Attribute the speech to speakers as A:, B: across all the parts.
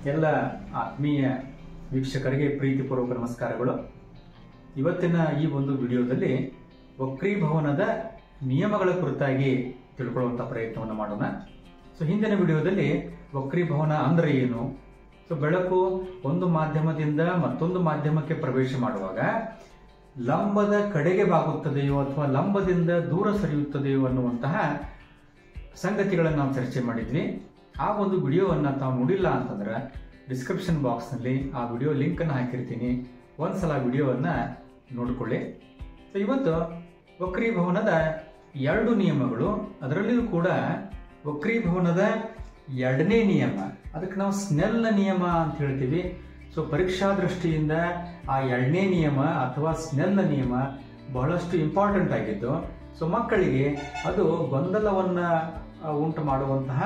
A: ಎಲ್ಲ ಆತ್ಮೀಯ ವೀಕ್ಷಕರಿಗೆ ಪ್ರೀತಿಪೂರ್ವಕ ನಮಸ್ಕಾರಗಳು. ಇವತ್ತಿನ ಈ ಒಂದು ವಿಡಿಯೋದಲ್ಲಿ ವಕ್ರೀಭವನದ ನಿಯಮಗಳ ಕುರಿತಾಗಿ ತಿಳ್ಕೊಳ್ಳುವಂಥ ಪ್ರಯತ್ನವನ್ನು ಮಾಡೋಣ. ಹಿಂದಿನ ವಿಡಿಯೋದಲ್ಲಿ ವಕ್ರೀಭವನ ಅಂದ್ರೆ ಏನು, ಬೆಳಕು ಒಂದು ಮಾಧ್ಯಮದಿಂದ ಮತ್ತೊಂದು ಮಾಧ್ಯಮಕ್ಕೆ ಪ್ರವೇಶ ಮಾಡುವಾಗ ಲಂಬದ ಕಡೆಗೆ ಬಾಗುತ್ತದೆಯೋ ಅಥವಾ ಲಂಬದಿಂದ ದೂರ ಸರಿಯುತ್ತದೆಯೋ ಅನ್ನುವಂತಹ ಸಂಗತಿಗಳನ್ನು ನಾವು ಚರ್ಚೆ ಮಾಡಿದ್ವಿ. ಆ ಒಂದು ವಿಡಿಯೋವನ್ನು ತಾವು ನೋಡಿಲ್ಲ ಅಂತಂದ್ರೆ ಡಿಸ್ಕ್ರಿಪ್ಷನ್ ಬಾಕ್ಸ್ನಲ್ಲಿ ಆ ವಿಡಿಯೋ ಲಿಂಕನ್ನು ಹಾಕಿರ್ತೀನಿ, ಒಂದ್ಸಲ ವಿಡಿಯೋವನ್ನು ನೋಡಿಕೊಳ್ಳಿ. ಇವತ್ತು ವಕ್ರೀಭವನದ 2 ನಿಯಮಗಳು, ಅದರಲ್ಲಿಯೂ ಕೂಡ ವಕ್ರೀಭವನದ 2ನೇ ನಿಯಮ, ಅದಕ್ಕೆ ನಾವು ಸ್ನೆಲ್ನ ನಿಯಮ ಅಂತ ಹೇಳ್ತೀವಿ. ಪರೀಕ್ಷಾ ದೃಷ್ಟಿಯಿಂದ ಆ 2ನೇ ನಿಯಮ ಅಥವಾ ಸ್ನೆಲ್ನ ನಿಯಮ ಬಹಳಷ್ಟು ಇಂಪಾರ್ಟೆಂಟ್ ಆಗಿದ್ದು, ಮಕ್ಕಳಿಗೆ ಅದು ಗೊಂದಲವನ್ನು ಉಂಟು ಮಾಡುವಂತಹ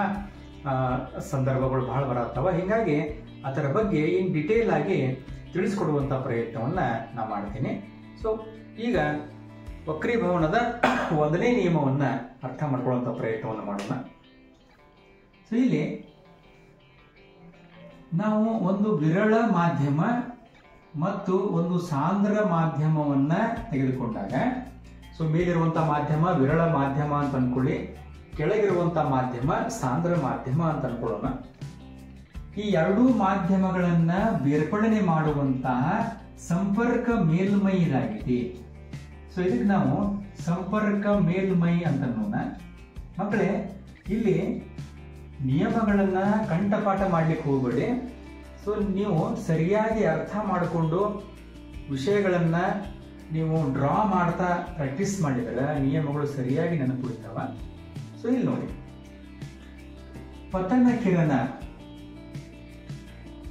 A: ಸಂದರ್ಭಗಳು ಬಹಳ ಬರತ್ತವ. ಹೀಗಾಗಿ ಅದರ ಬಗ್ಗೆ ಇನ್ ಡಿಟೇಲ್ ಆಗಿ ತಿಳಿಸ್ಕೊಡುವಂತಹ ಪ್ರಯತ್ನವನ್ನು ನಾನು ಮಾಡ್ತೀನಿ. ಈಗ ವಕ್ರೀಭವನದ 1ನೇ ನಿಯಮವನ್ನು ಅರ್ಥ ಮಾಡ್ಕೊಳ್ಳುವಂಥ ಪ್ರಯತ್ನವನ್ನು ಮಾಡೋಣ. ಇಲ್ಲಿ ನಾವು ಒಂದು ವಿರಳ ಮಾಧ್ಯಮ ಮತ್ತು ಒಂದು ಸಾಂದ್ರ ಮಾಧ್ಯಮವನ್ನ ತೆಗೆದುಕೊಂಡಾಗ, ಮೇಲಿರುವಂತಹ ಮಾಧ್ಯಮ ವಿರಳ ಮಾಧ್ಯಮ ಅಂತ ಅನ್ಕೊಳ್ಳಿ, ಕೆಳಗಿರುವಂತಹ ಮಾಧ್ಯಮ ಸಾಂದ್ರ ಮಾಧ್ಯಮ ಅಂತ ಅನ್ಕೊಳ್ಳೋಣ. ಈ 2 ಮಾಧ್ಯಮಗಳನ್ನ ಬೇರ್ಪಡಣೆ ಮಾಡುವಂತಹ ಸಂಪರ್ಕ ಮೇಲ್ಮೈ ಇದಾಗಿದೆ. ಇದಕ್ಕೆ ನಾವು ಸಂಪರ್ಕ ಮೇಲ್ಮೈ ಅಂತ ಅನ್ನೋಣ. ಮಕ್ಕಳೇ, ಇಲ್ಲಿ ನಿಯಮಗಳನ್ನ ಕಂಠಪಾಠ ಮಾಡ್ಲಿಕ್ಕೆ ಹೋಗಬೇಡಿ. ನೀವು ಸರಿಯಾಗಿ ಅರ್ಥ ಮಾಡಿಕೊಂಡು ವಿಷಯಗಳನ್ನ ನೀವು ಡ್ರಾ ಮಾಡ್ತಾ ಪ್ರಾಕ್ಟೀಸ್ ಮಾಡಿದರೆ ನಿಯಮಗಳು ಸರಿಯಾಗಿ ನೆನಪುಳಿತಾವ. ಇಲ್ಲಿ ನೋಡಿ, ಪತನ ಕಿರಣ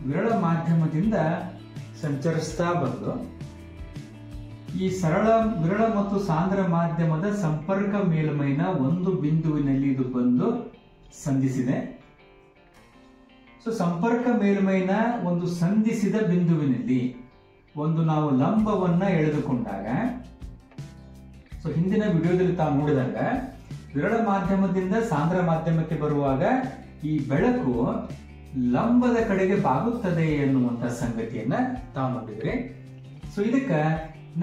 A: ವಿರಳ ಮಾಧ್ಯಮದಿಂದ ಸಂಚರಿಸ್ತಾ ಬಂದು ಈ ಸರಳ ವಿರಳ ಮತ್ತು ಸಾಂದ್ರ ಮಾಧ್ಯಮದ ಸಂಪರ್ಕ ಮೇಲ್ಮೈನ ಒಂದು ಬಿಂದುವಿನಲ್ಲಿ ಇದು ಬಂದು ಸಂಧಿಸಿದೆ. ಸಂಪರ್ಕ ಮೇಲ್ಮೈನ ಒಂದು ಸಂಧಿಸಿದ ಬಿಂದುವಿನಲ್ಲಿ ಒಂದು ನಾವು ಲಂಬವನ್ನ ಎಳೆದುಕೊಂಡಾಗ, ಹಿಂದಿನ ವಿಡಿಯೋದಲ್ಲಿ ತಾವು ನೋಡಿದಾಗ ವಿರಳ ಮಾಧ್ಯಮದಿಂದ ಸಾಂದ್ರ ಮಾಧ್ಯಮಕ್ಕೆ ಬರುವಾಗ ಈ ಬೆಳಕು ಲಂಬದ ಕಡೆಗೆ ಬಾಗುತ್ತದೆ ಎನ್ನುವಂತ ಸಂಗತಿಯನ್ನ ತಾವು ನೋಡಿದ್ರಿ. ಇದಕ್ಕೆ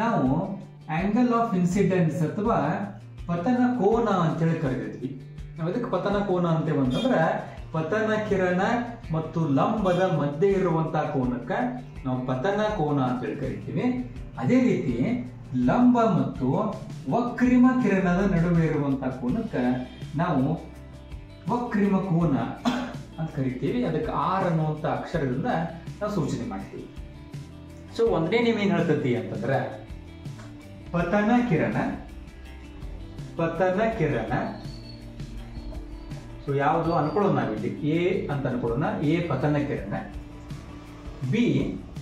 A: ನಾವು ಆಂಗಲ್ ಆಫ್ ಇನ್ಸಿಡೆನ್ಸ್ ಅಥವಾ ಪತನ ಕೋನ ಅಂತೇಳಿ ಕರೆದಿದ್ವಿ. ನಾವು ಇದಕ್ಕೆ ಪತನ ಕೋನ ಅಂತೇವೆ ಅಂತಂದ್ರೆ ಪತನ ಕಿರಣ ಮತ್ತು ಲಂಬದ ಮಧ್ಯೆ ಇರುವಂತಹ ಕೋನಕ್ಕೆ ನಾವು ಪತನ ಕೋನ ಅಂತೇಳಿ ಕರಿತೀವಿ. ಅದೇ ರೀತಿ ಲಂಬ ಮತ್ತು ವಕ್ರಿಮ ಕಿರಣದ ನಡುವೆ ಇರುವಂತಹ ಕೋನಕ್ಕೆ ನಾವು ವಕ್ರಿಮ ಕೋನ ಅಂತ ಕರಿತೀವಿ. ಅದಕ್ಕೆ ಆರ್ ಅನ್ನುವಂತ ಅಕ್ಷರದಿಂದ ನಾವು ಸೂಚನೆ ಮಾಡ್ತೀವಿ. 1ನೇ ನಿಯಮ ಏನ್ ಹೇಳ್ತತಿ ಅಂತಂದ್ರೆ ಪತನ ಕಿರಣ ಯಾವುದು ಅನ್ಕೊಳ್ಳೋಣ, ನಾವಿಲ್ಲಿ ಎ ಅಂತ ಅನ್ಕೊಳ್ಳೋಣ. ಎ ಪತನ ಕಿರಣ, ಬಿ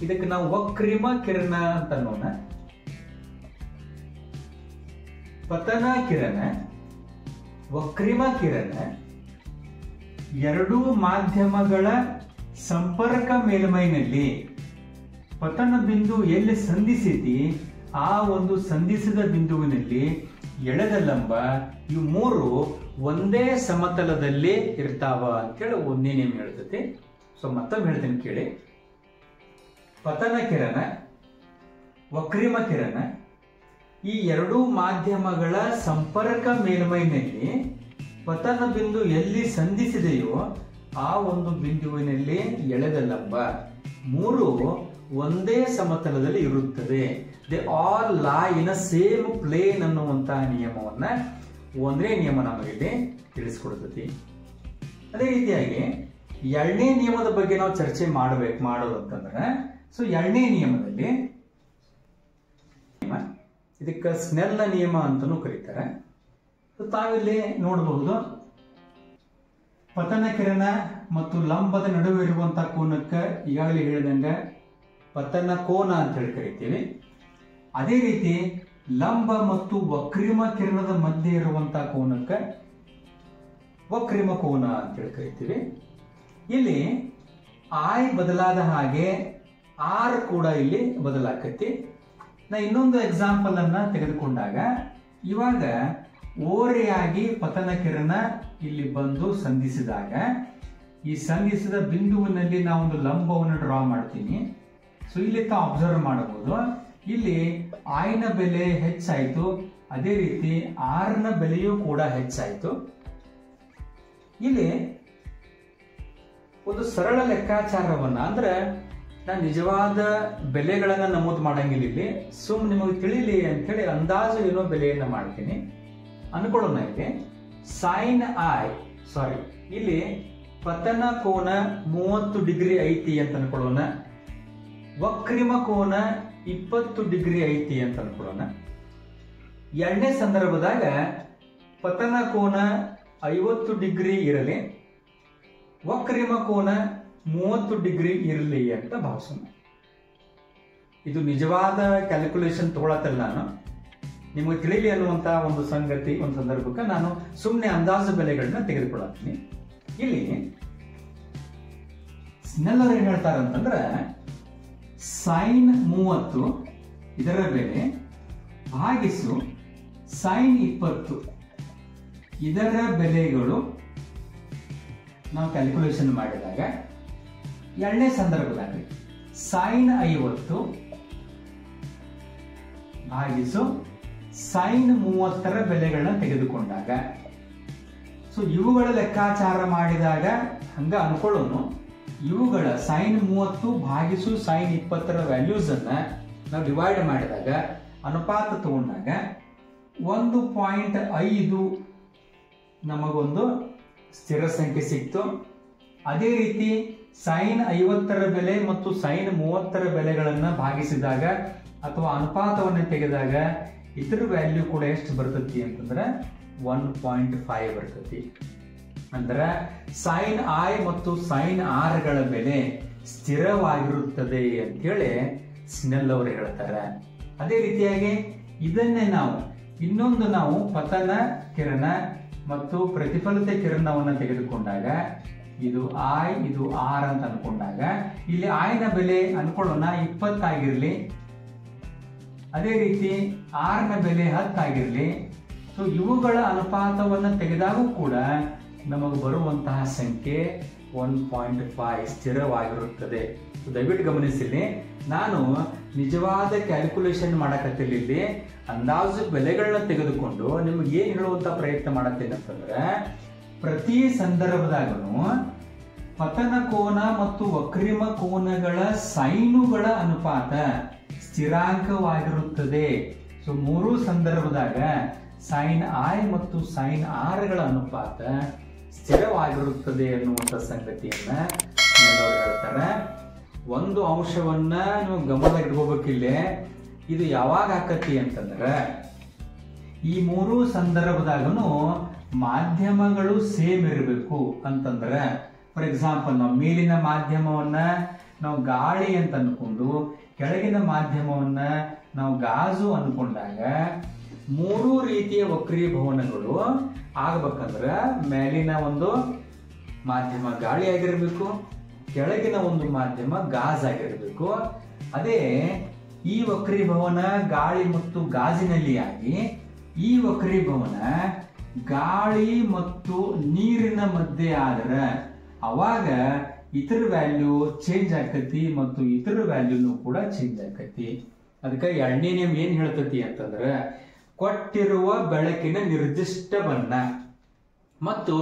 A: ಇದಕ್ಕೆ ನಾವು ವಕ್ರಿಮ ಕಿರಣ ಅಂತ ಅನ್ನೋಣ. ಪತನ ಕಿರಣ, ವಕ್ರಿಮ ಕಿರಣ 2 ಮಾಧ್ಯಮಗಳ ಸಂಪರ್ಕ ಮೇಲ್ಮೈನಲ್ಲಿ ಪತನ ಬಿಂದು ಎಲ್ಲಿ ಸಂಧಿಸಿತಿ ಆ ಒಂದು ಸಂಧಿಸಿದ ಬಿಂದುವಿನಲ್ಲಿ ಎಳೆದ ಲಂಬ ಇವು 3 ಒಂದೇ ಸಮತಲದಲ್ಲಿ ಇರ್ತಾವ ಅಂತೇಳಿ 1ನೇ ನಿಯಮ ಹೇಳ್ತೈತಿ. ಮತ್ತೊಮ್ಮೆ ಹೇಳ್ತೇನೆ ಕೇಳಿ. ಪತನ ಕಿರಣ, ವಕ್ರಿಮ ಕಿರಣ ಈ 2 ಮಾಧ್ಯಮಗಳ ಸಂಪರ್ಕ ಮೇಲ್ಮೈನಲ್ಲಿ ಪತನ ಬಿಂದು ಎಲ್ಲಿ ಸಂಧಿಸಿದೆಯೋ ಆ ಒಂದು ಬಿಂದುವಿನಲ್ಲಿ ಎಳೆದ ಲಂಬ 3 ಒಂದೇ ಸಮತಲದಲ್ಲಿ ಇರುತ್ತದೆ. ದೇ ಆಲ್ ಲೈ ಇನ್ ಅ ಸೇಮ್ ಪ್ಲೇನ್ ಅನ್ನುವಂತಹ ನಿಯಮವನ್ನ 1ನೇ ನಿಯಮ ನಮಗೆ ತಿಳಿಸ್ಕೊಡ್ತತಿ. ಅದೇ ರೀತಿಯಾಗಿ 2ನೇ ನಿಯಮದ ಬಗ್ಗೆ ನಾವು ಚರ್ಚೆ ಮಾಡೋದು ಅಂತಂದ್ರೆ, 2ನೇ ನಿಯಮದಲ್ಲಿ ಇದಕ್ಕೆ ಸ್ನೆಲ್ನ ನಿಯಮ ಅಂತಾನೂ ಕರೀತಾರೆ. ತಾವಿಲ್ಲಿ ನೋಡಬಹುದು, ಪತನ ಕಿರಣ ಮತ್ತು ಲಂಬದ ನಡುವೆ ಇರುವಂತಹ ಕೋನಕ್ಕೆ ಈಗಾಗಲೇ ಹೇಳಿದಂಗೆ ಪತನ ಕೋನ ಅಂತ ಹೇಳಿ ಕರಿತೀವಿ. ಅದೇ ರೀತಿ ಲಂಬ ಮತ್ತು ವಕ್ರಿಮ ಕಿರಣದ ಮಧ್ಯೆ ಇರುವಂತಹ ಕೋನಕ್ಕೆ ವಕ್ರಿಮ ಕೋನ ಅಂತ ಹೇಳಿ ಕರಿತೀವಿ. ಇಲ್ಲಿ ಐ ಬದಲಾದ ಹಾಗೆ ಆರ್ ಕೂಡ ಇಲ್ಲಿ ಬದಲಾಕತಿ. ನಾ ಇನ್ನೊಂದು ಎಕ್ಸಾಂಪಲ್ ಅನ್ನ ತೆಗೆದುಕೊಂಡಾಗ, ಇವಾಗ ಓರೆಯಾಗಿ ಪತನ ಕಿರಣ ಇಲ್ಲಿ ಬಂದು ಸಂಧಿಸಿದಾಗ ಈ ಸಂಧಿಸಿದ ಬಿಂದುವಿನಲ್ಲಿ ನಾವು ಒಂದು ಲಂಬವನ್ನು ಡ್ರಾ ಮಾಡ್ತೀನಿ. ಸೊ ಇಲ್ಲಿ ತಾವು ಅಬ್ಸರ್ವ್ ಮಾಡಬಹುದು, ಇಲ್ಲಿ I ನ ಬೆಲೆ ಹೆಚ್ಚಾಯ್ತು, ಅದೇ ರೀತಿ R ನ ಬೆಲೆಯೂ ಕೂಡ ಹೆಚ್ಚಾಯ್ತು. ಇಲ್ಲಿ ಒಂದು ಸರಳ ಲೆಕ್ಕಾಚಾರವನ್ನ, ಅಂದ್ರೆ ನಾನು ನಿಜವಾದ ಬೆಲೆಗಳನ್ನ ನಮೂದು ಮಾಡಂಗಿಲ್ಲ, ಇಲ್ಲಿ ನಿಮಗೆ ತಿಳಿಲಿ ಅಂತ ಹೇಳಿ ಅಂದಾಜು ಏನೋ ಬೆಲೆಯನ್ನ ಮಾಡ್ತೀನಿ ಅನ್ಕೊಳ್ಳೋಣ. ಇಲ್ಲಿ ಪತನ ಕೋನ 30 ಡಿಗ್ರಿ ಐತಿ ಅಂತ ಅನ್ಕೊಳ್ಳೋಣ, ವಕ್ರಿಮ ಕೋನ 20 ಡಿಗ್ರಿ ಐತಿ ಅಂತ ಅನ್ಕೊಳ್ಳೋಣ. ಎರಡನೇ ಸಂದರ್ಭದಾಗ ಪತನ ಕೋನ 50 ಡಿಗ್ರಿ ಇರಲಿ, ವಕ್ರಿಮ ಕೋನ 30 ಡಿಗ್ರಿ ಇರಲಿ ಅಂತ ಭಾವಿಸೋಣ. ಇದು ನಿಜವಾದ ಕ್ಯಾಲ್ಕುಲೇಷನ್ ತಗೊಳತ್ತಲ್ಲ, ನಾನು ನಿಮಗೆ ತಿಳಿಲಿ ಅನ್ನುವಂತ ಒಂದು ಸಂಗತಿ, ಒಂದು ಸಂದರ್ಭಕ್ಕೆ ನಾನು ಸುಮ್ಮನೆ ಅಂದಾಜು ಬೆಲೆಗಳನ್ನ ತೆಗೆದುಕೊಳ್ಳತ್ತೀನಿ. ಇಲ್ಲಿ ಸ್ನೆಲ್ ಅವ್ರು ಏನ್ ಹೇಳ್ತಾರಂತಂದ್ರೆ, ಸೈನ್ 30 ಇದರ ಬೆಲೆ ಭಾಗಿಸು ಸೈನ್ 20 ಇದರ ಬೆಲೆಗಳು ನಾವು ಕ್ಯಾಲ್ಕುಲೇಷನ್ ಮಾಡಿದಾಗ, ಎರಡನೇ ಸಂದರ್ಭದಾಗ ಸೈನ್ 50 ಭಾಗಿಸು ಸೈನ್ 30ರ ಬೆಲೆಗಳನ್ನ ತೆಗೆದುಕೊಂಡಾಗ, ಸೊ ಇವುಗಳ ಲೆಕ್ಕಾಚಾರ ಮಾಡಿದಾಗ ಹಂಗ ಅನ್ಕೊಳ್ಳೋನು, ಇವುಗಳ ಸೈನ್ 30 ಭಾಗಿಸು ಸೈನ್ 20ರ ವ್ಯಾಲ್ಯೂಸ್ ಅನ್ನ ನಾವು ಡಿವೈಡ್ ಮಾಡಿದಾಗ, ಅನುಪಾತ ತಗೊಂಡಾಗ 1.5 ನಮಗೊಂದು ಸ್ಥಿರ ಸಂಖ್ಯೆ ಸಿಕ್ತು. ಅದೇ ರೀತಿ ಸೈನ್ 50ರ ಬೆಲೆ ಮತ್ತು ಸೈನ್ 30ರ ಬೆಲೆಗಳನ್ನ ಭಾಗಿಸಿದಾಗ ಅಥವಾ ಅನುಪಾತವನ್ನು ತೆಗೆದಾಗ ಇದರ ವ್ಯಾಲ್ಯೂ ಕೂಡ ಎಷ್ಟು ಬರ್ತತಿ ಅಂತಂದ್ರೆ 1.5 ಬರ್ತತಿ. ಅಂದ್ರೆ ಸೈನ್ I ಮತ್ತು ಸೈನ್ R ಗಳ ಬೆಲೆ ಸ್ಥಿರವಾಗಿರುತ್ತದೆ ಅಂತೇಳಿ ಸ್ನೆಲ್ ಅವರು ಹೇಳ್ತಾರೆ. ಅದೇ ರೀತಿಯಾಗಿ ಇದನ್ನೇ ನಾವು ಪತನ ಕಿರಣ ಮತ್ತು ಪ್ರತಿಫಲಿತ ಕಿರಣವನ್ನು ತೆಗೆದುಕೊಂಡಾಗ, ಇದು I ಇದು R ಅಂತ ಅನ್ಕೊಂಡಾಗ, ಇಲ್ಲಿ I ನ ಬೆಲೆ ಅನ್ಕೊಳ್ಳೋಣ 20 ಆಗಿರ್ಲಿ, ಅದೇ ರೀತಿ R ನ ಬೆಲೆ 10 ಆಗಿರ್ಲಿ. ಸೊ ಇವುಗಳ ಅನುಪಾತವನ್ನು ತೆಗೆದಾಗೂ ಕೂಡ ನಮಗೆ ಬರುವಂತಹ ಸಂಖ್ಯೆ 1.5 ಸ್ಥಿರವಾಗಿರುತ್ತದೆ. ದಯವಿಟ್ಟು ಗಮನಿಸಿಲಿ, ನಾನು ನಿಜವಾದ ಕ್ಯಾಲ್ಕುಲೇಷನ್ ಮಾಡಕತ್ತಿಲ್ಲ, ಇಲ್ಲಿ ಅಂದಾಜು ಬೆಲೆಗಳನ್ನ ತೆಗೆದುಕೊಂಡು ನಿಮ್ಗೆ ಏನ್ ಹೇಳುವಂತ ಪ್ರಯತ್ನ ಮಾಡತ್ತೇನೆ ಅಂತಂದ್ರೆ, ಪ್ರತಿ ಸಂದರ್ಭದಾಗೂ ಪತನ ಕೋನ ಮತ್ತು ವಕ್ರಿಮ ಕೋನಗಳ ಸೈನುಗಳ ಅನುಪಾತ ಸ್ಥಿರಾಂಕವಾಗಿರುತ್ತದೆ. ಸೊ ಮೂರು ಸಂದರ್ಭದಾಗ ಸೈನ್ I ಮತ್ತು ಸೈನ್ R ಗಳ ಅನುಪಾತ ಸ್ಥಿರವಾಗಿರುತ್ತದೆ ಅನ್ನುವಂಥ ಸಂಗತಿಯನ್ನ ಹೇಳ್ತಾರೆ. ಒಂದು ಅಂಶವನ್ನ ನೀವು ಗಮನದಾಗ ಇಟ್ಕೋಬೇಕಿಲ್ಲೇ, ಇದು ಯಾವಾಗ ಆಕತಿ ಅಂತಂದ್ರೆ, ಈ ಮೂರು ಸಂದರ್ಭದಾಗೂ ಮಾಧ್ಯಮಗಳು ಸೇಮ್ ಇರಬೇಕು ಅಂತಂದ್ರೆ, ಫಾರ್ ಎಕ್ಸಾಂಪಲ್ ನಾವು ಮೇಲಿನ ಮಾಧ್ಯಮವನ್ನ ನಾವು ಗಾಳಿ ಅಂತ ಅನ್ಕೊಂಡು ಕೆಳಗಿನ ಮಾಧ್ಯಮವನ್ನ ನಾವು ಗಾಜು ಅನ್ಕೊಂಡಾಗ, ಮೂರು ರೀತಿಯ ವಕ್ರೀಭವನಗಳು ಆಗ್ಬೇಕಂದ್ರೆ ಮೇಲಿನ ಒಂದು ಮಾಧ್ಯಮ ಗಾಳಿ ಆಗಿರ್ಬೇಕು, ಕೆಳಗಿನ ಒಂದು ಮಾಧ್ಯಮ ಗಾಜ್ ಆಗಿರ್ಬೇಕು. ಅದೇ ಈ ವಕ್ರೀಭವನ ಗಾಳಿ ಮತ್ತು ಗಾಜಿನಲ್ಲಿ ಆಗಿ, ಈ ವಕ್ರೀಭವನ ಗಾಳಿ ಮತ್ತು ನೀರಿನ ಮಧ್ಯೆ ಆದ್ರೆ ಅವಾಗ ಇತರ ವ್ಯಾಲ್ಯೂ ಚೇಂಜ್ ಆಕತಿ ಮತ್ತು ಇತರ ವ್ಯಾಲ್ಯೂನು ಕೂಡ ಚೇಂಜ್ ಆಕತಿ. ಅದಕ್ಕೆ ಎರಡನೇ ನಿಯಮ ಏನ್ ಹೇಳ್ತತಿ ಅಂತಂದ್ರೆ, ಕೊಟ್ಟಿರುವ ಬೆಳಕಿನ ನಿರ್ದಿಷ್ಟ ಬಣ್ಣ ಮತ್ತು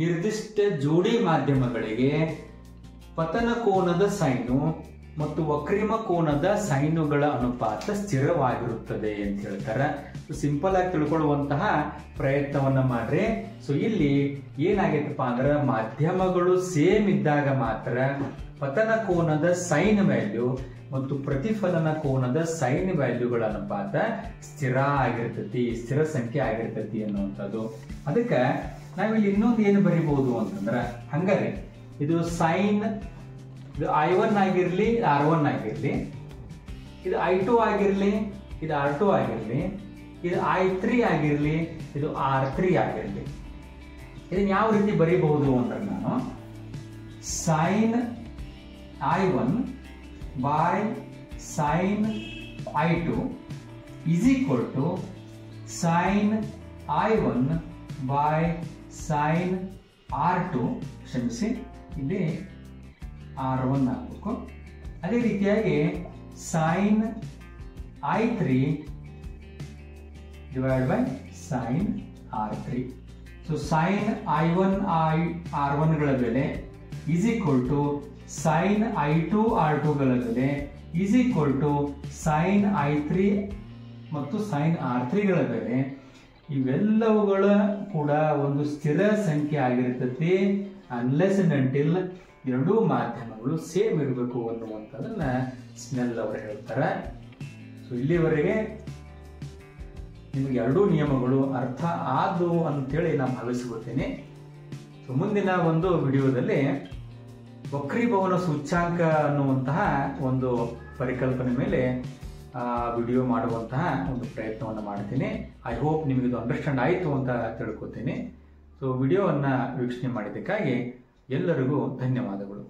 A: ನಿರ್ದಿಷ್ಟ ಜೋಡಿ ಮಾಧ್ಯಮಗಳಿಗೆ ಪತನ ಕೋನದ ಸೈನು ಮತ್ತು ವಕ್ರಿಮ ಕೋನದ ಸೈನುಗಳ ಅನುಪಾತ ಸ್ಥಿರವಾಗಿರುತ್ತದೆ ಅಂತ ಹೇಳ್ತಾರೆ. ಸಿಂಪಲ್ ಆಗಿ ತಿಳ್ಕೊಳ್ಳುವಂತಹ ಪ್ರಯತ್ನವನ್ನ ಮಾಡ್ರಿ. ಸೊ ಇಲ್ಲಿ ಏನಾಗೈತಪ್ಪ ಅಂದ್ರೆ, ಮಾಧ್ಯಮಗಳು ಸೇಮ್ ಇದ್ದಾಗ ಮಾತ್ರ ಪತನ ಕೋನದ ಸೈನ್ ವ್ಯಾಲ್ಯೂ ಮತ್ತು ಪ್ರತಿಫಲನ ಕೋನದ ಸೈನ್ ವ್ಯಾಲ್ಯೂಗಳ ಅನುಪಾತ ಸ್ಥಿರ ಆಗಿರ್ತತಿ, ಸ್ಥಿರ ಸಂಖ್ಯೆ ಆಗಿರ್ತತಿ ಅನ್ನುವಂಥದ್ದು. ಅದಕ್ಕೆ ನಾವಿಲ್ಲಿ ಇನ್ನೊಂದು ಏನು ಬರಿಬಹುದು ಅಂತಂದ್ರೆ, ಹಂಗಾರೆ ಇದು ಸೈನ್, ಇದು I1 ಆಗಿರ್ಲಿ, R1 ಆಗಿರ್ಲಿ, ಇದು I2 ಆಗಿರ್ಲಿ, ಇದು R2 ಆಗಿರ್ಲಿ, ಇದು I3 ಆಗಿರ್ಲಿ, ಇದು R3 ಆಗಿರ್ಲಿ. ಇದನ್ನ ಯಾವ ರೀತಿ ಬರೀಬಹುದು ಅಂದ್ರೆ, ನಾನು sign I1 by sin I2 is equal to sin I1 by sin R2, ಕ್ಷಮಿಸಿ ಇಲ್ಲಿ R1 ಆಗಬೇಕು. ಅದೇ ರೀತಿಯಾಗಿ sin I3 divided by sin R3. So sin I1 R1 ಗಳ ಬೆಲೆ is equal to sin I2 R2 ಗಳ ಬೆಲೆ is equal to sin I3 ಮತ್ತು sin R3 ಗಳ ಬೆಲೆ. ಇವೆಲ್ಲವುಗಳ ಕೂಡ ಒಂದು ಸ್ಥಿರ ಸಂಖ್ಯೆ ಆಗಿರ್ತದೆ ಅನ್ಲೆಸ್ ಅಂಡ್ ಅಂಟಿಲ್ ಎರಡೂ ಮಾಧ್ಯಮಗಳು ಸೇಮ್ ಇರಬೇಕು ಅನ್ನುವಂಥದ್ದನ್ನ ಸ್ನೆಲ್ ಅವರು ಹೇಳ್ತಾರೆ. ಸೊ ಇಲ್ಲಿವರೆಗೆ ನಿಮಗೆ ಎರಡೂ ನಿಯಮಗಳು ಅರ್ಥ ಆದವು ಅಂತೇಳಿ ನಾನು ಭಾವಿಸ್ಕೊಳ್ತೇನೆ. ಸೊ ಮುಂದಿನ ಒಂದು ವಿಡಿಯೋದಲ್ಲಿ ವಕ್ರೀಭವನ ಸೂಚ್ಯಾಂಕ ಅನ್ನುವಂತಹ ಒಂದು ಪರಿಕಲ್ಪನೆ ಮೇಲೆ ವಿಡಿಯೋ ಮಾಡುವಂತಹ ಒಂದು ಪ್ರಯತ್ನವನ್ನು ಮಾಡ್ತೀನಿ. ಐ ಹೋಪ್ ನಿಮಗೆ ಇದು ಅಂಡರ್ಸ್ಟ್ಯಾಂಡ್ ಆಯಿತು ಅಂತ ತಿಳ್ಕೊತೀನಿ. ಸೊ ವಿಡಿಯೋವನ್ನು ವೀಕ್ಷಣೆ ಮಾಡಿದ್ದಕ್ಕಾಗಿ ಎಲ್ಲರಿಗೂ ಧನ್ಯವಾದಗಳು.